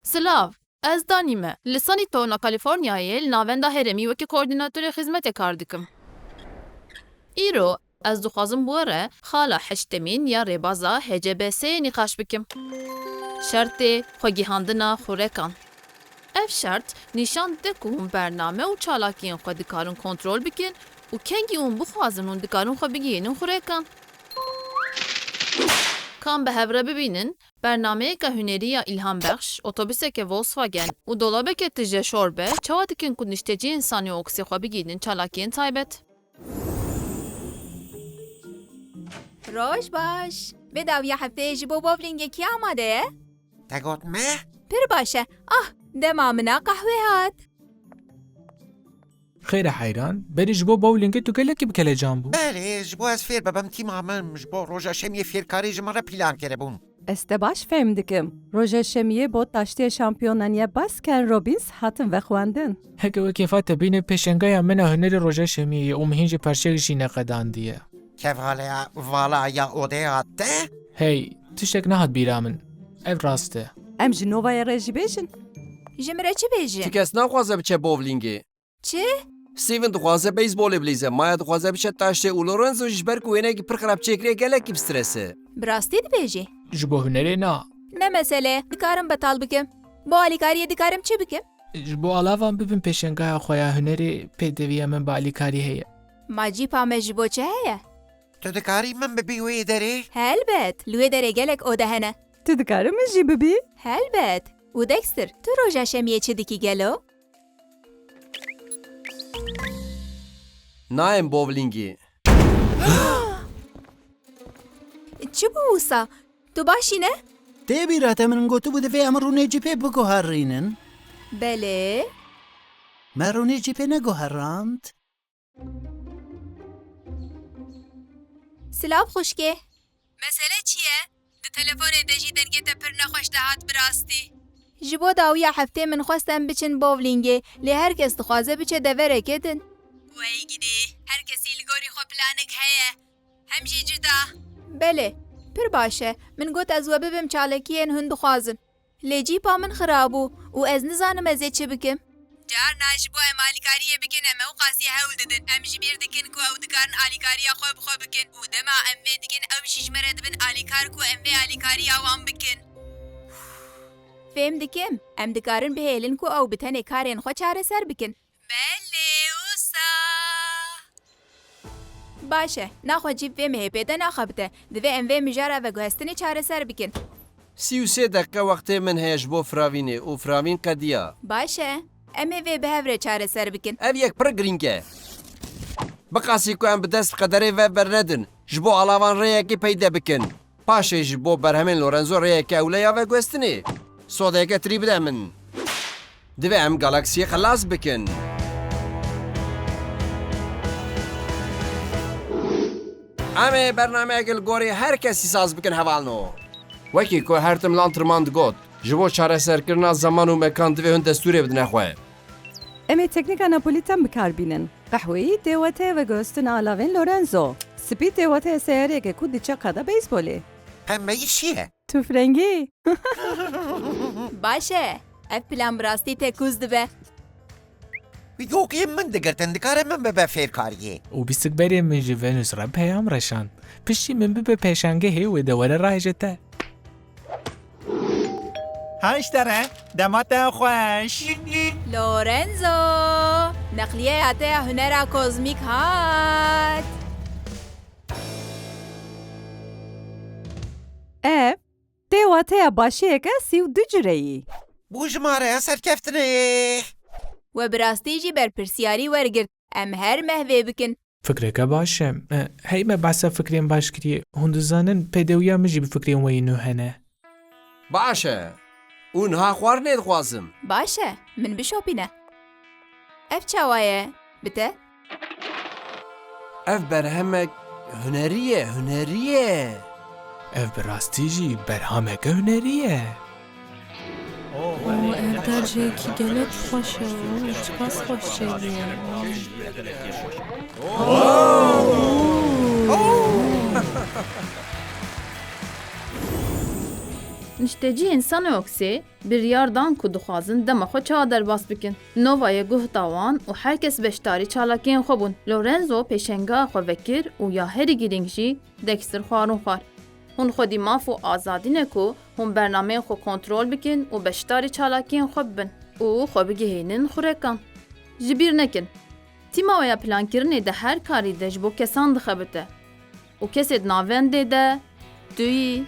Silav, ez danî me. Li Sanî Tona Kalîforniyayê li navenda herêmî wekî koordînatorê xizmetê kar dikim. Îro ez dixwazim bu were xala heştemîn ya rêbaza HCBS'yê nîqaş bikim. Şertê xwegîhandina xurekan. Ev şert nîşan dide ku hûn bername û çalakiyên xwe dikarin kontrol bikin û kengî hûn bixwazin hûn dikarin xwe bigihînin xurekan. Kan bi hev bibînin bernameyeka hunerî ya îlhambexş, otobüseke Volkswagen û dolabeke tije şorbe çawa dikin ku nişteciyên sanî û oksî xwe bigînin çalakiyên taybet. Roj baş. Bedaviya hefteyê ji bo bowlingekî amade ye? Te got me? Pir baş e. Ah, dema mina qehwê hat. Xêr e heyran, berî ji bo bowlingê tu gelekî bi kelecan bû. Belê, ji bo ez fêr bibim tîma min ji bo roja şemiyê fêrkarî ji min re plîlan kiribûn. Ez te baş fêm dikim. Roja şemiyê bo taştiya şampiyonaniya basken Robbins hatin vexwendin. Heke wekî fate bîne pêşengaya min a hunerê roja şemiyê û min hîn jî perşek jî neqedandiye. Kevaleya vala ya odaya te? Hey, tiştek nehat bîra min. Ev rast e. Em ji novaya re jî bêjin. Ji me re çi bêjin? Ti kes naxwaze biçe bowlingê. Çi? Steven dixwaze beyzbolê bilîze. Maya dixwaze biçe taştê û Lorenzo ji ber ku wênekî pir xirab çêkiriye gelekî bi strese. Bi rastî dibêjî? Ji bo hunerê na. Ne mesele? Dikarim betal bikim. Bu alîkariyê dikarim çi bikim? Ji bo alavan bibin pêşengaya xwe ya hunerê pêdeviya min bi alîkarî heye. Macîpa me ji bo çi heye? Tu dikarî min bibî wê derê? Helbet. Li wê derê gelek ode hene. Tu dikarim min jî bibî? Helbet. û Dexter, tu roja şemiyê çi dikî gelo? Nayên bowlingê. Çi bû wisa? Tu başî ne? Tê bîra te min gotibû divê em rûnê cîpê biguherînin. Belê. Me rûnê cîpê neguherand. Silav xuşkê. Mesele çi ye? Di telefonê de jî dengê te pir nexweş dihat bi rastî. Ji bo dawiya heftê min xwestem biçin bowlingê, lê herkes dixwaze biçe deverekê din. Wey gidî, herkesî li gorî xwe planek heye. Hem jî cida. Belê, pir baş e. Min got ez we bibim çalakiyên hûn dixwazin. Lê cîpa min xirab bû û ez nizanim ez ê çi bikim. Carna ji bo em alîkariyê bikin em ew qasî hewl didin. Em ji bîr dikin ku ew dikarin alîkariya xwe bi xwe bikin û dema em vê dikin ew jî ji me re dibin alîkar ku em vê alîkariya wan bikin. Fêm dikim, em dikarin bihêlin ku ew bi tenê karên xwe çareser bikin. Belê wisa. Baş e, naxwe cîb vê mihêpê de naxebite. Divê em vê mijara veguhestinê çareser bikin. 33 deqe wextê min heye ji bo firavînê û firavîn qediya. Baş e, em ê vê bi hev re çareser bikin. Ev yek pir giring e. Biqasî ku em bi dest qederê ve bernedin. Ji bo alavan rêyekê peyde bikin. Paşê ji bo berhemên Lorenzo rêyeke ewleya veguhestinê. Sodeyeke tirî bide min. Divê em galaksiyê xelas bikin. Em ê bernameyekê li gorî herkesî saz bikin hevalno. Wekî ku her tim lan tirman digot. Ji bo çareserkirina zaman û mekan divê hûn destûrê bidine xwe. Em ê teknîka Napolitan bikarbînin. Qehweyî dêwetê veguhestin alavên Lorenzo. Spî dêwetê seyareke ku diçe qada beyzbolê. Pembeyî çi ye? Tufrengî. Baş e, ev plan bi rastî tekûz dibe. Wî yokê min digirtin dikare min bibe fêrkariyê. û bîsikberên min ji Venus re peyam reşand. Piştî min bibe pêşangehê wê de were rahêje te. هاش داره دمات خوش Lorenzo, neqliye hateya hunera kozmik hat. Ev dêweteya başiyeke sîv du cireyî. Bû ji me re serkeftinê. We bi rastî jî berpirsiyarî wergirt. Em her mehvê bikin. Fikreke baş e. Hey me behsa fikrên baş kiriye. Hûn dizanin pêdewiya min jî bi fikrên wê nû hene. Baş e. û niha xwarinê dixwazim. Baş e, min bişopîne. Ev çawa ye? Bite? Ev berhemek hunerî ye, hunerî ye. Ev bi rastî jî berhameke hunerî ye. Ev derceyekî gelek xweş e. Spas xweş çêdiye. Niştecî insanoksê biryardan ku dixwazin dema xwe çawa derbas bikin. Novayê guhta wan û herkes beşdarî çalakiyên xwe bûn. Lorenzo pêşengeha xwe vekir û ya herî girîng jî dekstir xwarûn xwar. Hûn xwedî maf û azadî ne ku hûn bernameyên xwe kontrol bikin û beşdarî çalakiyên xwe bibin û xwe bigihînin xurekan. Ji bîr nekin. Tîma we ya plankirinê de her karî de ji bo kesan dixebite û kesê di navendê de tu yî